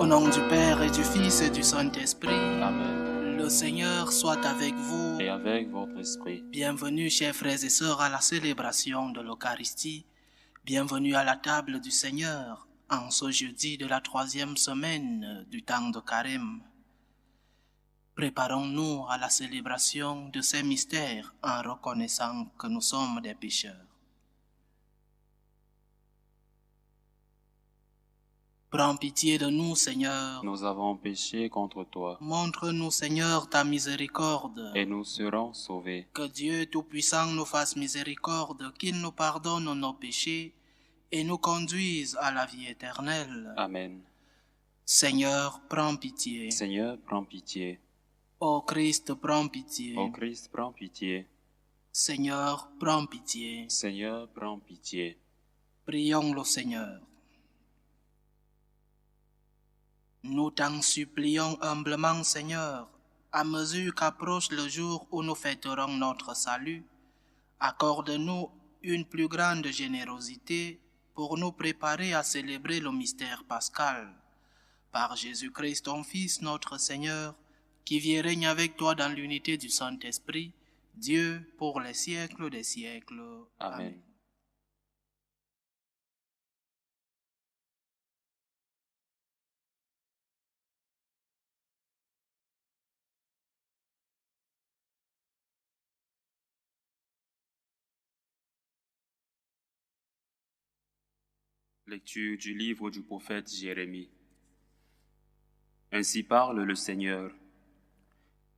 nom du Père et du Fils et du Saint-Esprit. Amen. Le Seigneur soit avec vous. Et avec votre esprit. Bienvenue, chers frères et sœurs, à la célébration de l'Eucharistie. Bienvenue à la table du Seigneur, en ce jeudi de la 3e semaine du temps de Carême. Préparons-nous à la célébration de ces mystères en reconnaissant que nous sommes des pécheurs. Prends pitié de nous, Seigneur. Nous avons péché contre toi, Montre-nous, Seigneur, ta miséricorde. et nous serons sauvés. Que Dieu Tout-Puissant nous fasse miséricorde, qu'il nous pardonne nos péchés et nous conduise à la vie éternelle. Amen. Seigneur, prends pitié. Seigneur, prends pitié. Ô Christ, prends pitié. Ô Christ, prends pitié. Seigneur, prends pitié. Seigneur, prends pitié. Prions le Seigneur. Nous t'en supplions humblement, Seigneur, à mesure qu'approche le jour où nous fêterons notre salut, accorde-nous une plus grande générosité pour nous préparer à célébrer le mystère pascal. Par Jésus-Christ, ton Fils, notre Seigneur, qui vit et règne avec toi dans l'unité du Saint-Esprit, Dieu pour les siècles des siècles. Amen. Lecture du livre du prophète Jérémie. Ainsi parle le Seigneur.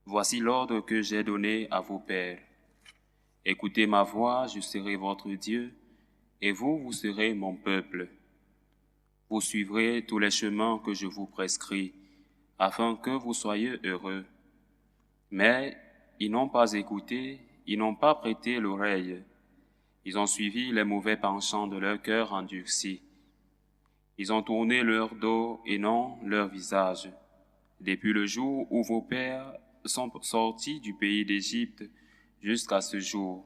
Voici l'ordre que j'ai donné à vos pères. Écoutez ma voix, je serai votre Dieu, et vous serez mon peuple. Vous suivrez tous les chemins que je vous prescris, afin que vous soyez heureux. Mais ils n'ont pas écouté, ils n'ont pas prêté l'oreille. Ils ont suivi les mauvais penchants de leur cœur endurci. Ils ont tourné leur dos et non leur visage. Depuis le jour où vos pères sont sortis du pays d'Égypte jusqu'à ce jour,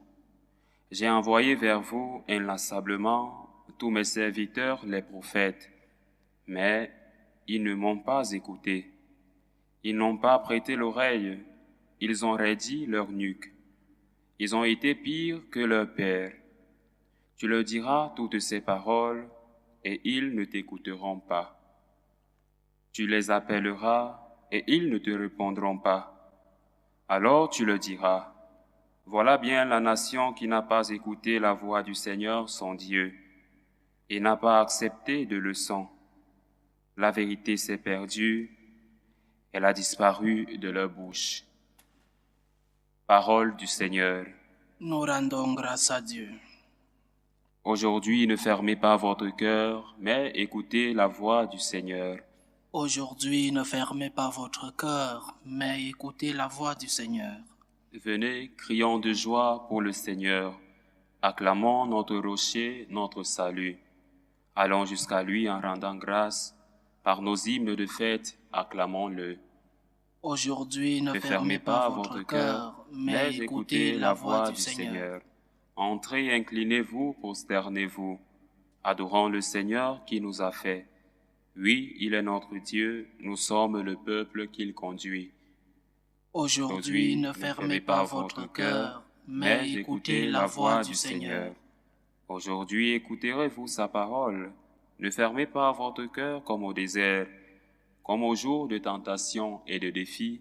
j'ai envoyé vers vous inlassablement tous mes serviteurs, les prophètes, mais ils ne m'ont pas écouté. Ils n'ont pas prêté l'oreille, ils ont raidi leur nuque. Ils ont été pires que leurs pères. Tu leur diras toutes ces paroles, et ils ne t'écouteront pas. Tu les appelleras, et ils ne te répondront pas. Alors tu leur diras, voilà bien la nation qui n'a pas écouté la voix du Seigneur son Dieu, et n'a pas accepté de leçon. La vérité s'est perdue, elle a disparu de leur bouche. Parole du Seigneur. Nous rendons grâce à Dieu. Aujourd'hui, ne fermez pas votre cœur, mais écoutez la voix du Seigneur. Aujourd'hui, ne fermez pas votre cœur, mais écoutez la voix du Seigneur. Venez, crions de joie pour le Seigneur. Acclamons notre rocher, notre salut. Allons jusqu'à lui en rendant grâce. Par nos hymnes de fête, acclamons-le. Aujourd'hui, ne fermez pas votre cœur, mais écoutez la voix du Seigneur. Entrez, inclinez-vous, prosternez-vous. Adorons le Seigneur qui nous a fait. Oui, il est notre Dieu, nous sommes le peuple qu'il conduit. Aujourd'hui, ne fermez pas votre cœur, mais écoutez la voix du Seigneur. Aujourd'hui, écouterez-vous sa parole. Ne fermez pas votre cœur comme au désert, comme au jour de tentation et de défi,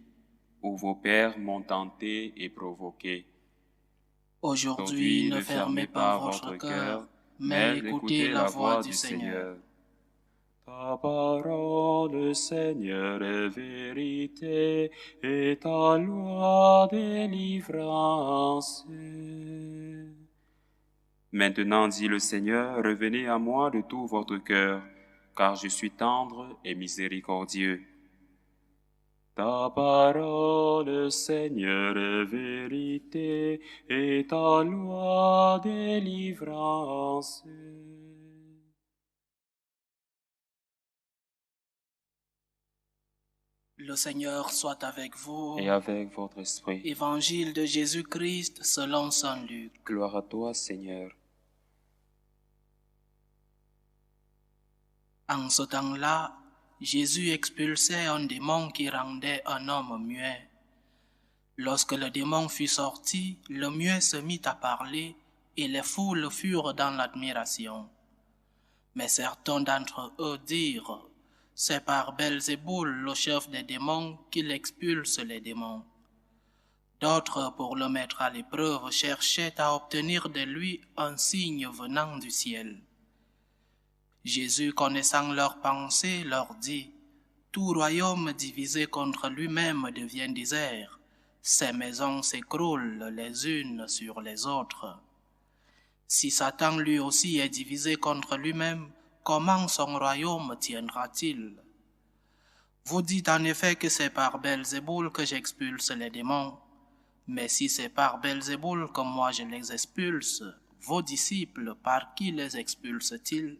où vos pères m'ont tenté et provoqué. Aujourd'hui, ne fermez pas votre cœur, mais écoutez la voix du Seigneur. Ta parole, Seigneur, est vérité, et ta loi délivrance. Maintenant, dit le Seigneur, revenez à moi de tout votre cœur, car je suis tendre et miséricordieux. Ta parole, Seigneur, est vérité, et ta loi délivrance. Le Seigneur soit avec vous. Et avec votre esprit. Évangile de Jésus-Christ selon saint Luc. Gloire à toi, Seigneur. En ce temps-là, Jésus expulsait un démon qui rendait un homme muet. Lorsque le démon fut sorti, le muet se mit à parler et les foules furent dans l'admiration. Mais certains d'entre eux dirent, « C'est par Belzéboul, le chef des démons, qu'il expulse les démons. » D'autres, pour le mettre à l'épreuve, cherchaient à obtenir de lui un signe venant du ciel. Jésus, connaissant leurs pensées, leur dit, « Tout royaume divisé contre lui-même devient désert. Ses maisons s'écroulent les unes sur les autres. Si Satan lui aussi est divisé contre lui-même, comment son royaume tiendra-t-il? Vous dites en effet que c'est par Belzéboul que j'expulse les démons. Mais si c'est par Belzéboul que moi je les expulse, vos disciples, par qui les expulsent-ils?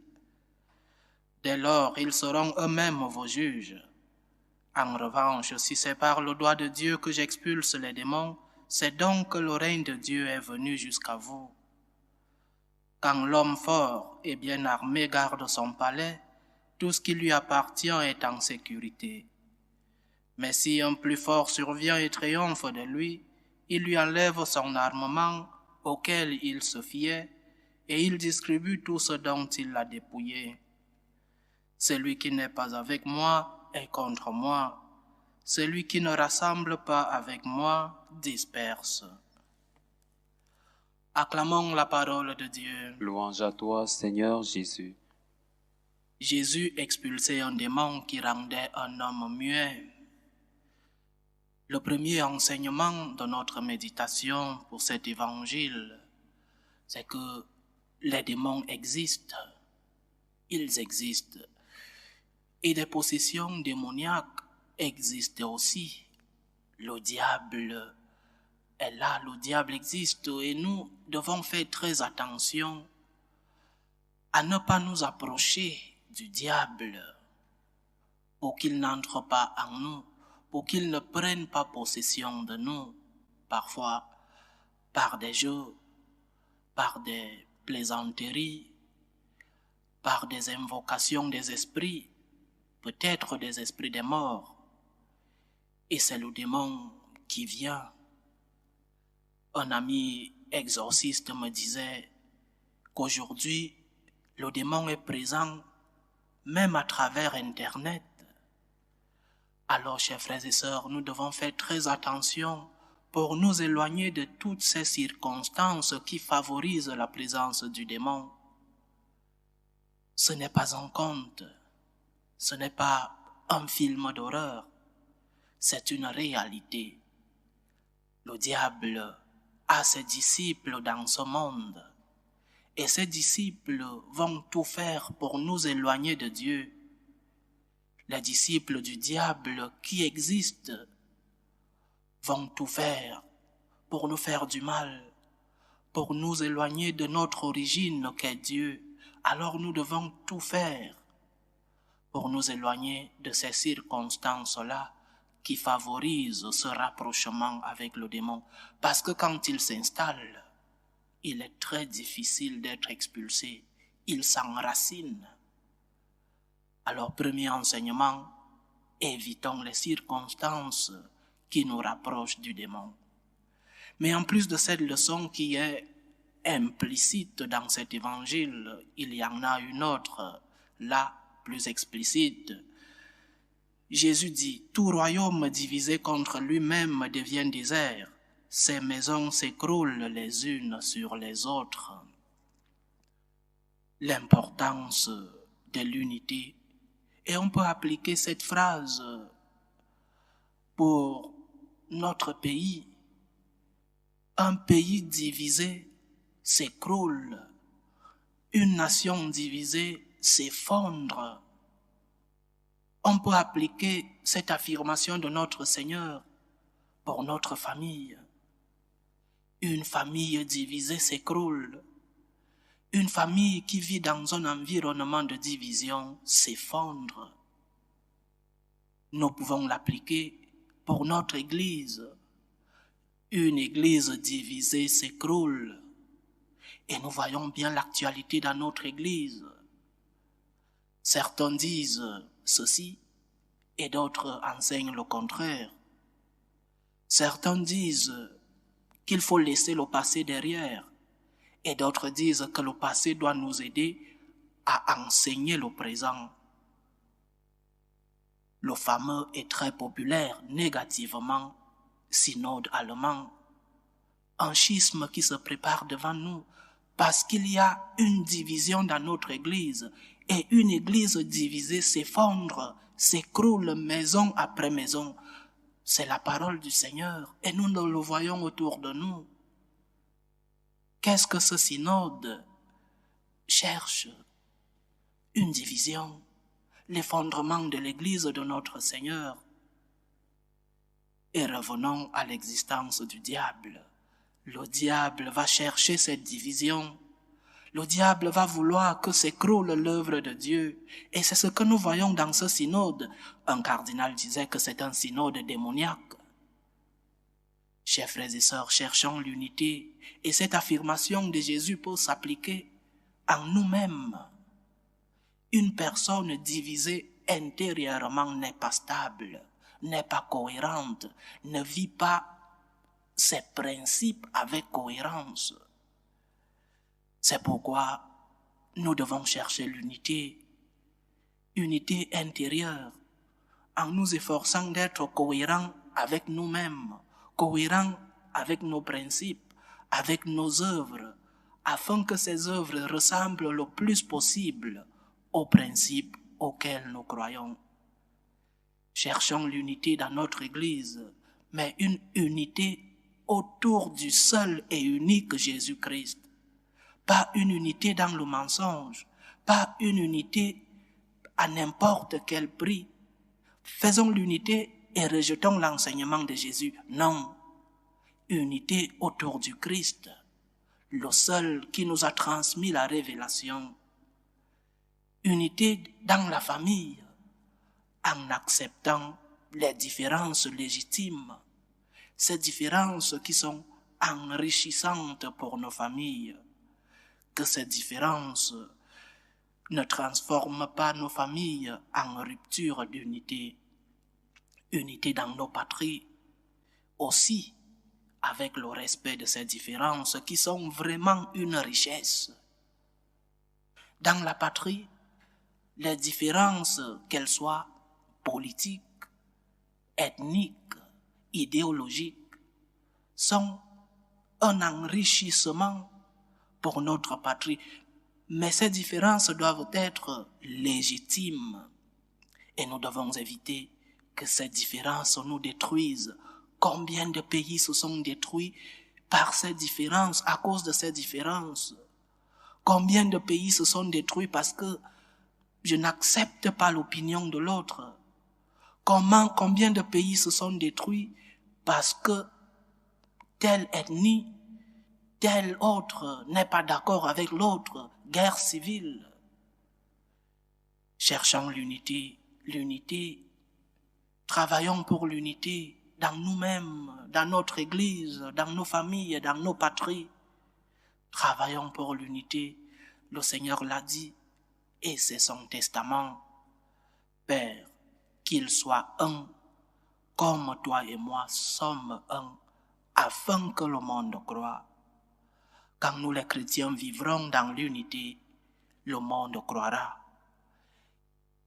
Dès lors, ils seront eux-mêmes vos juges. En revanche, si c'est par le doigt de Dieu que j'expulse les démons, c'est donc que le règne de Dieu est venu jusqu'à vous. Quand l'homme fort et bien armé garde son palais, tout ce qui lui appartient est en sécurité. Mais si un plus fort survient et triomphe de lui, il lui enlève son armement auquel il se fiait et il distribue tout ce dont il l'a dépouillé. Celui qui n'est pas avec moi est contre moi. Celui qui ne rassemble pas avec moi disperse. Acclamons la parole de Dieu. Louange à toi, Seigneur Jésus. Jésus expulsait un démon qui rendait un homme muet. Le premier enseignement de notre méditation pour cet évangile, c'est que les démons existent. Ils existent. Et des possessions démoniaques existent aussi. Le diable est là, le diable existe et nous devons faire très attention à ne pas nous approcher du diable pour qu'il n'entre pas en nous, pour qu'il ne prenne pas possession de nous, parfois par des jeux, par des plaisanteries, par des invocations des esprits, peut-être des esprits des morts. Et c'est le démon qui vient. Un ami exorciste me disait qu'aujourd'hui, le démon est présent même à travers Internet. Alors, chers frères et sœurs, nous devons faire très attention pour nous éloigner de toutes ces circonstances qui favorisent la présence du démon. Ce n'est pas un conte, ce n'est pas un film d'horreur, c'est une réalité. Le diable a ses disciples dans ce monde et ses disciples vont tout faire pour nous éloigner de Dieu. Les disciples du diable qui existent vont tout faire pour nous faire du mal, pour nous éloigner de notre origine qu'est Dieu. Alors nous devons tout faire pour nous éloigner de ces circonstances-là qui favorisent ce rapprochement avec le démon. Parce que quand il s'installe, il est très difficile d'être expulsé. Il s'enracine. Alors, premier enseignement, évitons les circonstances qui nous rapprochent du démon. Mais en plus de cette leçon qui est implicite dans cet évangile, il y en a une autre, là, plus explicite. Jésus dit, « Tout royaume divisé contre lui-même devient désert. Ses maisons s'écroulent les unes sur les autres. » L'importance de l'unité. Et on peut appliquer cette phrase pour notre pays. Un pays divisé s'écroule. Une nation divisée s'effondre. On peut appliquer cette affirmation de notre Seigneur pour notre famille. Une famille divisée s'écroule. Une famille qui vit dans un environnement de division s'effondre. Nous pouvons l'appliquer pour notre Église. Une Église divisée s'écroule. Et nous voyons bien l'actualité dans notre Église. Certains disent ceci, et d'autres enseignent le contraire. Certains disent qu'il faut laisser le passé derrière et d'autres disent que le passé doit nous aider à enseigner le présent. Le fameux et très populaire négativement synode allemand, un schisme qui se prépare devant nous parce qu'il y a une division dans notre Église et une Église divisée s'effondre, s'écroule maison après maison. C'est la parole du Seigneur et nous le voyons autour de nous. Qu'est-ce que ce synode cherche? Une division, l'effondrement de l'Église de notre Seigneur. Et revenons à l'existence du diable. Le diable va chercher cette division. Le diable va vouloir que s'écroule l'œuvre de Dieu. Et c'est ce que nous voyons dans ce synode. Un cardinal disait que c'est un synode démoniaque. Chers frères et sœurs, cherchons l'unité. Et cette affirmation de Jésus peut s'appliquer en nous-mêmes. Une personne divisée intérieurement n'est pas stable, n'est pas cohérente, ne vit pas ses principes avec cohérence. C'est pourquoi nous devons chercher l'unité, unité intérieure, en nous efforçant d'être cohérents avec nous-mêmes, cohérents avec nos principes, avec nos œuvres, afin que ces œuvres ressemblent le plus possible aux principes auxquels nous croyons. Cherchons l'unité dans notre Église, mais une unité autour du seul et unique Jésus-Christ. Pas une unité dans le mensonge, pas une unité à n'importe quel prix. Faisons l'unité et rejetons l'enseignement de Jésus. Non, unité autour du Christ, le seul qui nous a transmis la révélation. Unité dans la famille, en acceptant les différences légitimes, ces différences qui sont enrichissantes pour nos familles, que ces différences ne transforment pas nos familles en rupture d'unité, unité dans nos patries, aussi avec le respect de ces différences qui sont vraiment une richesse. Dans la patrie, les différences, qu'elles soient politiques, ethniques, idéologiques, sont un enrichissement pour notre patrie. Mais ces différences doivent être légitimes et nous devons éviter que ces différences nous détruisent. Combien de pays se sont détruits par ces différences, à cause de ces différences? Combien de pays se sont détruits parce que je n'accepte pas l'opinion de l'autre? Combien de pays se sont détruits parce que telle ethnie, tel autre n'est pas d'accord avec l'autre? Guerre civile. Cherchons l'unité, travaillons pour l'unité dans nous-mêmes, dans notre Église, dans nos familles, dans nos patries. Travaillons pour l'unité, le Seigneur l'a dit, et c'est son testament. Père, qu'il soit un, comme toi et moi sommes un, afin que le monde croie. Quand nous les chrétiens vivrons dans l'unité, le monde croira.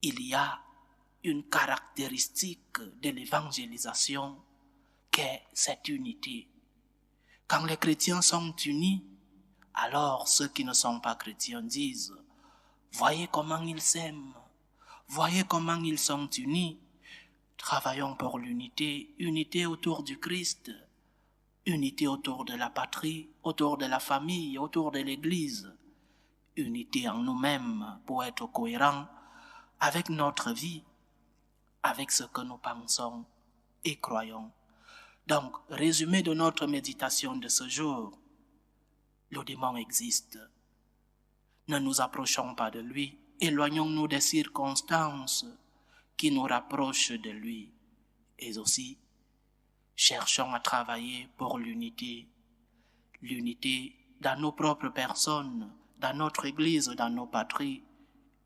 Il y a une caractéristique de l'évangélisation qu'est cette unité. Quand les chrétiens sont unis, alors ceux qui ne sont pas chrétiens disent « Voyez comment ils s'aiment, voyez comment ils sont unis. » Travaillons pour l'unité, unité autour du Christ, unité autour de la patrie, autour de la famille, autour de l'Église, unité en nous-mêmes pour être cohérents avec notre vie, avec ce que nous pensons et croyons. Donc, résumé de notre méditation de ce jour, le démon existe. Ne nous approchons pas de lui, éloignons-nous des circonstances qui nous rapprochent de lui. Et aussi, cherchons à travailler pour l'unité. L'unité dans nos propres personnes, dans notre Église, dans nos patries,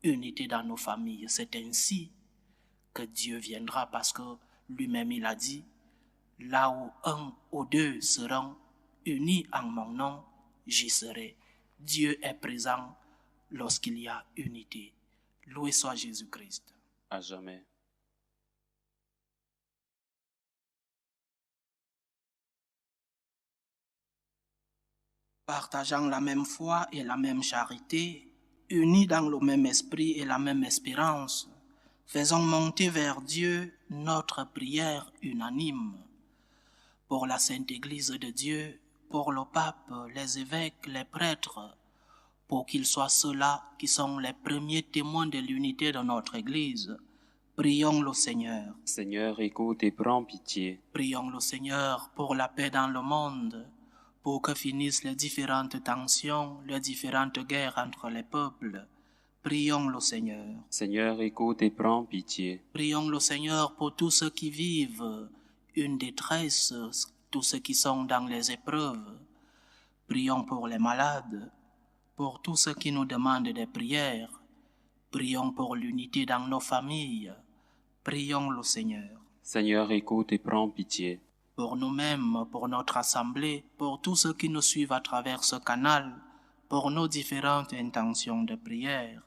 unité dans nos familles. C'est ainsi que Dieu viendra parce que lui-même il a dit, là où un ou deux seront unis en mon nom, j'y serai. Dieu est présent lorsqu'il y a unité. Loué soit Jésus-Christ. À jamais. Partageant la même foi et la même charité, unis dans le même esprit et la même espérance, faisons monter vers Dieu notre prière unanime. Pour la Sainte Église de Dieu, pour le pape, les évêques, les prêtres, pour qu'ils soient ceux-là qui sont les premiers témoins de l'unité de notre Église. Prions le Seigneur. Seigneur, écoute et prends pitié. Prions le Seigneur pour la paix dans le monde, pour que finissent les différentes tensions, les différentes guerres entre les peuples. Prions le Seigneur. Seigneur, écoute et prends pitié. Prions le Seigneur pour tous ceux qui vivent une détresse, tous ceux qui sont dans les épreuves. Prions pour les malades, pour tous ceux qui nous demandent des prières. Prions pour l'unité dans nos familles. Prions le Seigneur. Seigneur, écoute et prends pitié. Pour nous-mêmes, pour notre assemblée, pour tous ceux qui nous suivent à travers ce canal, pour nos différentes intentions de prière.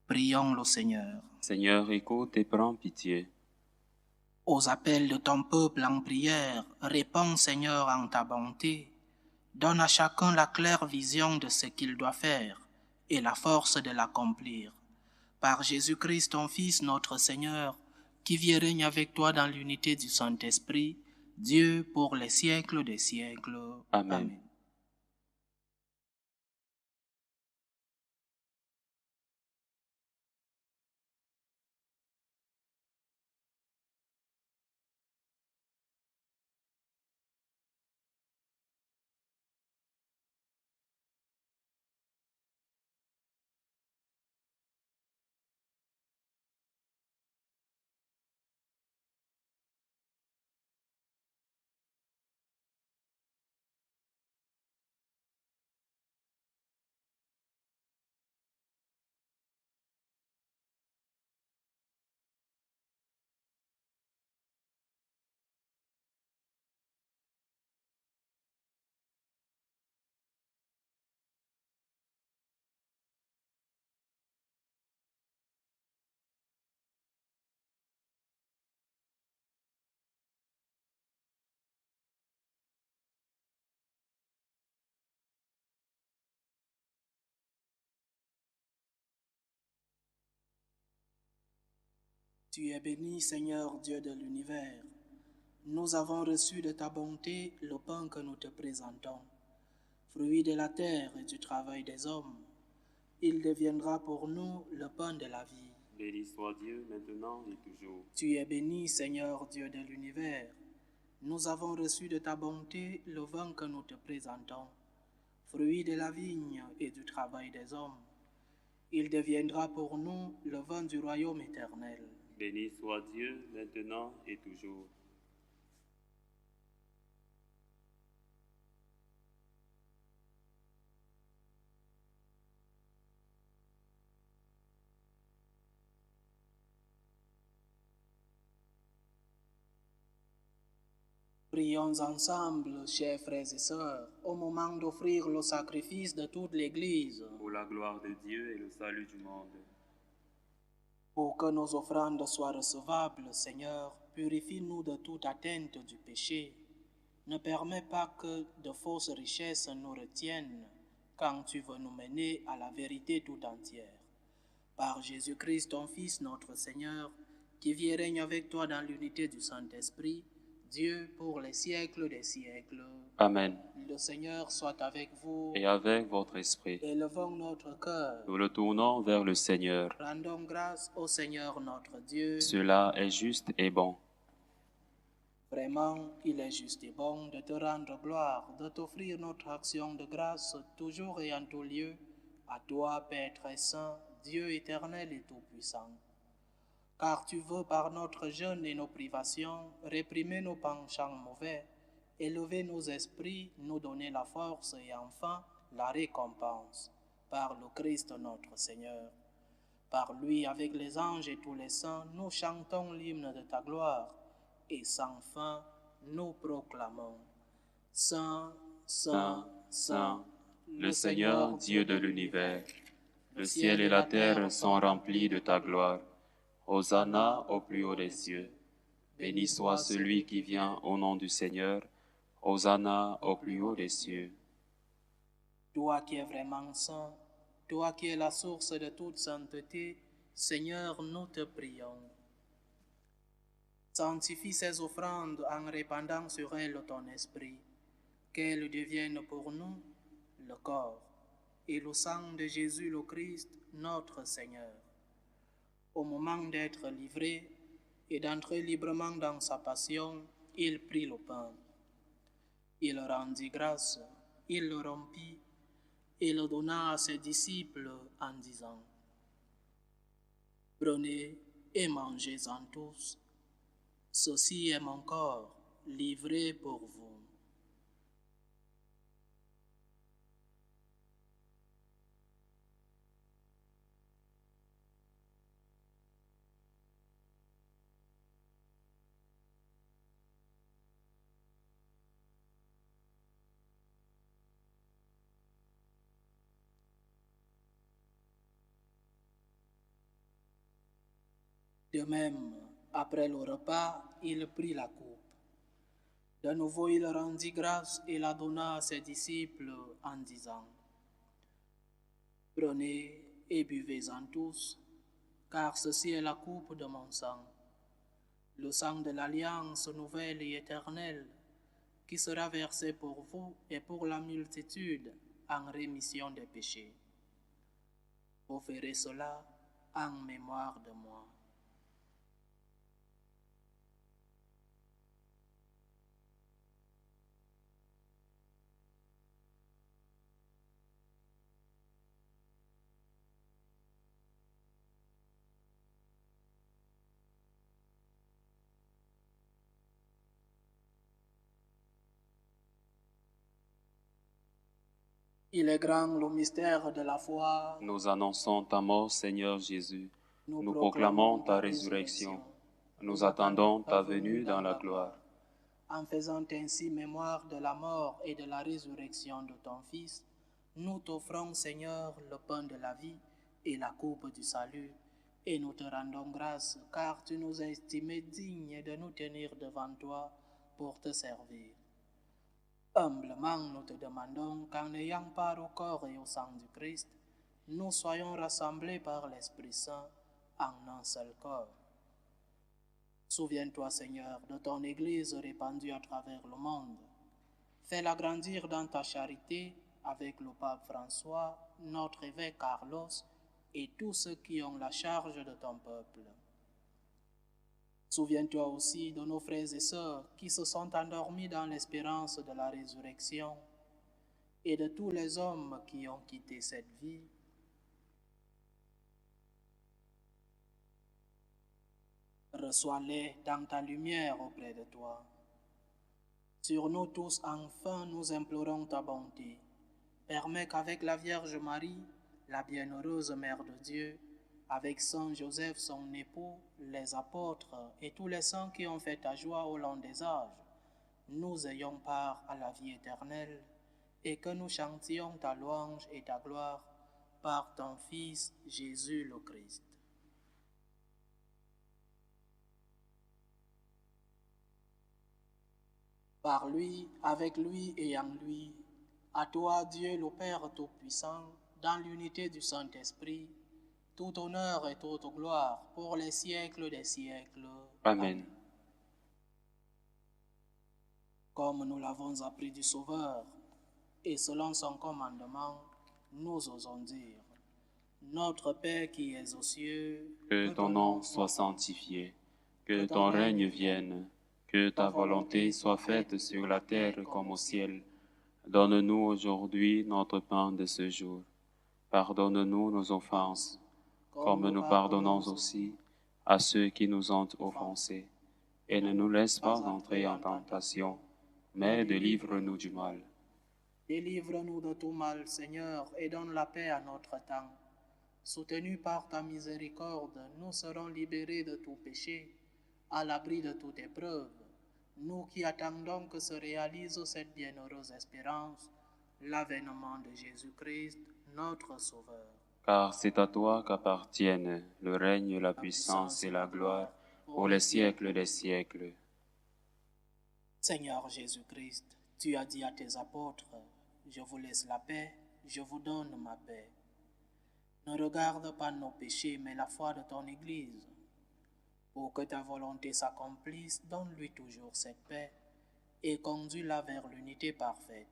Prions le Seigneur. Seigneur, écoute et prends pitié. Aux appels de ton peuple en prière, réponds Seigneur en ta bonté. Donne à chacun la claire vision de ce qu'il doit faire et la force de l'accomplir. Par Jésus-Christ, ton Fils, notre Seigneur, qui vit et règne avec toi dans l'unité du Saint-Esprit, Dieu pour les siècles des siècles. Amen. Amen. Tu es béni, Seigneur Dieu de l'univers. Nous avons reçu de ta bonté le pain que nous te présentons, fruit de la terre et du travail des hommes. Il deviendra pour nous le pain de la vie. Béni soit Dieu maintenant et toujours. Tu es béni, Seigneur Dieu de l'univers. Nous avons reçu de ta bonté le vin que nous te présentons, fruit de la vigne et du travail des hommes. Il deviendra pour nous le vin du royaume éternel. Béni soit Dieu maintenant et toujours. Prions ensemble, chers frères et sœurs, au moment d'offrir le sacrifice de toute l'Église, Pour la gloire de Dieu et le salut du monde. pour que nos offrandes soient recevables. Seigneur, purifie-nous de toute atteinte du péché. Ne permets pas que de fausses richesses nous retiennent quand tu veux nous mener à la vérité tout entière. Par Jésus-Christ, ton Fils, notre Seigneur, qui vit et règne avec toi dans l'unité du Saint-Esprit, Dieu pour les siècles des siècles. Amen. Le Seigneur soit avec vous. Et avec votre esprit, Élevons notre cœur. nous le tournons vers le Seigneur. Rendons grâce au Seigneur notre Dieu. Cela est juste et bon. Vraiment, il est juste et bon de te rendre gloire, de t'offrir notre action de grâce toujours et en tout lieu, à toi, Père très saint, Dieu éternel et tout-puissant. Car tu veux par notre jeûne et nos privations réprimer nos penchants mauvais, élever nos esprits, nous donner la force et enfin la récompense, par le Christ notre Seigneur. Par lui, avec les anges et tous les saints, nous chantons l'hymne de ta gloire, et sans fin, nous proclamons. Saint, Saint, Saint, Saint, le Seigneur Dieu de l'univers, le ciel et la terre sont remplis de ta gloire. Hosanna au plus haut des cieux. Béni soit celui qui vient au nom du Seigneur. Hosanna au plus haut des cieux. Toi qui es vraiment saint, toi qui es la source de toute sainteté, Seigneur, nous te prions. Sanctifie ces offrandes en répandant sur elles ton esprit, qu'elles deviennent pour nous le corps et le sang de Jésus le Christ, notre Seigneur. Au moment d'être livré et d'entrer librement dans sa passion, il prit le pain. Il rendit grâce, il le rompit et le donna à ses disciples en disant: Prenez et mangez-en tous. Ceci est mon corps, livré pour vous. De même, après le repas, il prit la coupe. De nouveau, il rendit grâce et la donna à ses disciples en disant: Prenez et buvez-en tous, car ceci est la coupe de mon sang, le sang de l'alliance nouvelle et éternelle, qui sera versé pour vous et pour la multitude en rémission des péchés. Vous ferez cela en mémoire de moi. Il est grand le mystère de la foi. Nous annonçons ta mort, Seigneur Jésus. Nous proclamons ta résurrection. Nous attendons ta venue dans la gloire. En faisant ainsi mémoire de la mort et de la résurrection de ton Fils, nous t'offrons, Seigneur, le pain de la vie et la coupe du salut, et nous te rendons grâce, car tu nous as estimés dignes de nous tenir devant toi pour te servir. Humblement, nous te demandons qu'en ayant part au corps et au sang du Christ, nous soyons rassemblés par l'Esprit Saint en un seul corps. Souviens-toi, Seigneur, de ton Église répandue à travers le monde. Fais-la grandir dans ta charité avec le pape François, notre évêque Carlos et tous ceux qui ont la charge de ton peuple. Souviens-toi aussi de nos frères et sœurs qui se sont endormis dans l'espérance de la résurrection et de tous les hommes qui ont quitté cette vie. Reçois-les dans ta lumière auprès de toi. Sur nous tous, enfin, nous implorons ta bonté. Permets qu'avec la Vierge Marie, la bienheureuse Mère de Dieu, avec Saint Joseph, son époux, les apôtres et tous les saints qui ont fait ta joie au long des âges, nous ayons part à la vie éternelle et que nous chantions ta louange et ta gloire par ton Fils Jésus le Christ. Par lui, avec lui et en lui, à toi, Dieu le Père Tout-Puissant, dans l'unité du Saint-Esprit, tout honneur et toute gloire pour les siècles des siècles. Amen. Comme nous l'avons appris du Sauveur, et selon son commandement, nous osons dire: Notre Père qui es aux cieux, Que ton nom soit sanctifié, que ton règne vienne, que ta volonté soit faite sur la terre comme au ciel. Donne-nous aujourd'hui notre pain de ce jour. Pardonne-nous nos offenses, comme nous pardonnons aussi à ceux qui nous ont offensés. Et ne nous laisse pas entrer en tentation, mais délivre-nous du mal. Délivre-nous de tout mal, Seigneur, et donne la paix à notre temps. Soutenus par ta miséricorde, nous serons libérés de tout péché, à l'abri de toute épreuve. Nous qui attendons que se réalise cette bienheureuse espérance, l'avènement de Jésus-Christ, notre Sauveur. Car c'est à toi qu'appartiennent le règne, la puissance et la gloire pour les siècles des siècles. Seigneur Jésus-Christ, tu as dit à tes apôtres, « Je vous laisse la paix, je vous donne ma paix. » Ne regarde pas nos péchés, mais la foi de ton Église. Pour que ta volonté s'accomplisse, donne-lui toujours cette paix et conduis-la vers l'unité parfaite.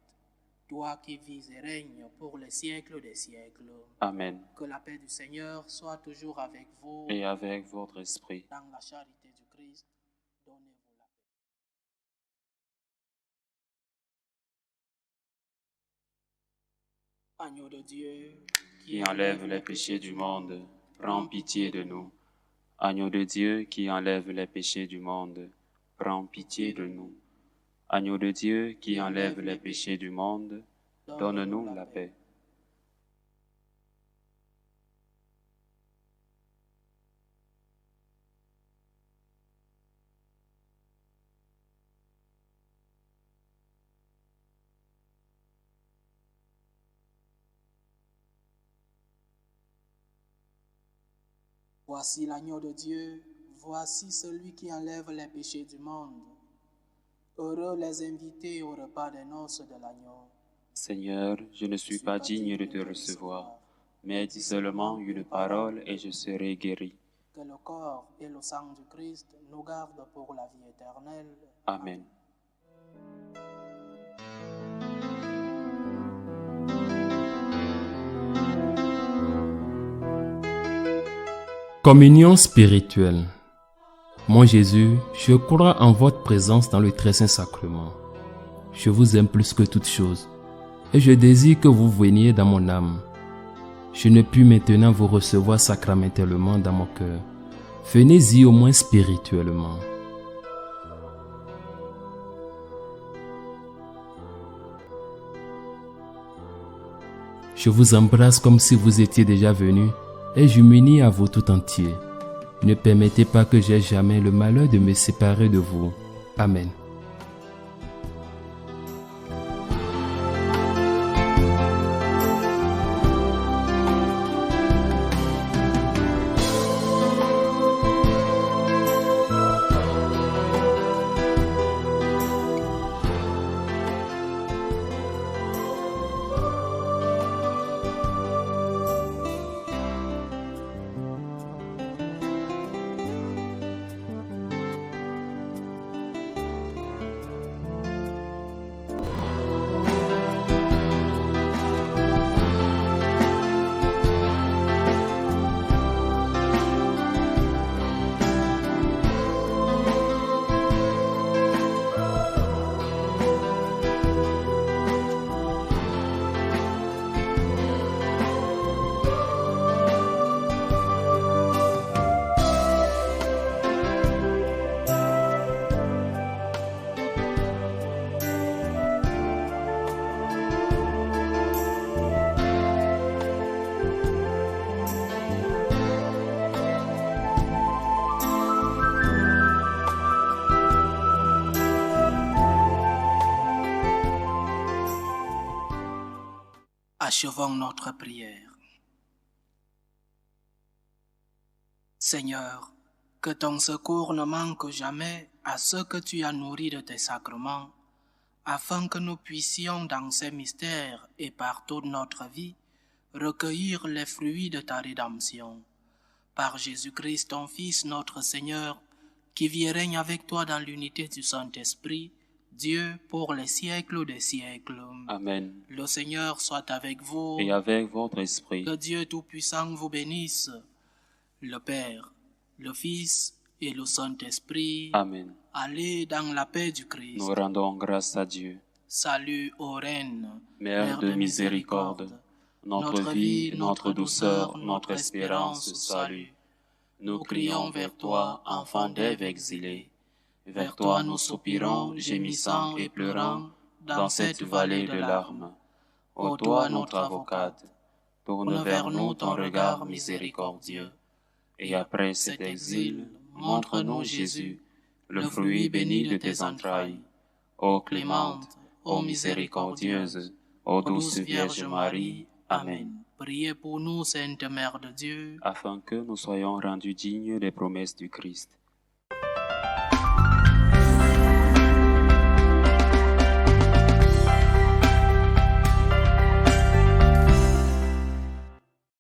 Toi qui vis et règnes pour les siècles des siècles. Amen. Que la paix du Seigneur soit toujours avec vous. Et avec votre esprit. Dans la charité du Christ, donnez-vous la paix. Agneau de Dieu, qui enlève les péchés du monde, prends pitié de nous. Agneau de Dieu qui enlève les péchés du monde, prends pitié de nous. Agneau de Dieu qui enlève les péchés du monde, donne-nous la paix. Voici l'agneau de Dieu, voici celui qui enlève les péchés du monde. Heureux les invités au repas des noces de l'agneau. Seigneur, je ne suis pas digne de te recevoir, mais dis seulement une parole et je serai guéri. Que le corps et le sang du Christ nous gardent pour la vie éternelle. Amen. Communion spirituelle. Mon Jésus, je crois en votre présence dans le très saint sacrement. Je vous aime plus que toute chose et je désire que vous veniez dans mon âme. Je ne puis maintenant vous recevoir sacramentellement dans mon cœur. Venez-y au moins spirituellement. Je vous embrasse comme si vous étiez déjà venu et je m'unis à vous tout entier. Ne permettez pas que j'aie jamais le malheur de me séparer de vous. Amen. Achevons notre prière. Seigneur, que ton secours ne manque jamais à ceux que tu as nourris de tes sacrements, afin que nous puissions dans ces mystères et par toute notre vie recueillir les fruits de ta rédemption. Par Jésus-Christ, ton Fils, notre Seigneur, qui vit et règne avec toi dans l'unité du Saint-Esprit, Dieu pour les siècles des siècles. Amen. Le Seigneur soit avec vous. Et avec votre esprit. Que Dieu Tout-Puissant vous bénisse, le Père, le Fils et le Saint-Esprit. Amen. Allez dans la paix du Christ. Nous rendons grâce à Dieu. Salut ô Reine, Mère de miséricorde, notre vie, notre douceur, notre espérance, salut. Nous crions vers toi, enfant d'Ève exilé. Vers toi nous soupirons, gémissant et pleurant, dans cette vallée de larmes. Ô toi notre avocate, Tourne vers nous ton regard miséricordieux. Et après cet exil, montre-nous Jésus, le fruit béni de tes entrailles. Ô clémente, ô miséricordieuse, ô douce Vierge Marie. Amen. Priez pour nous, Sainte Mère de Dieu, Afin que nous soyons rendus dignes des promesses du Christ.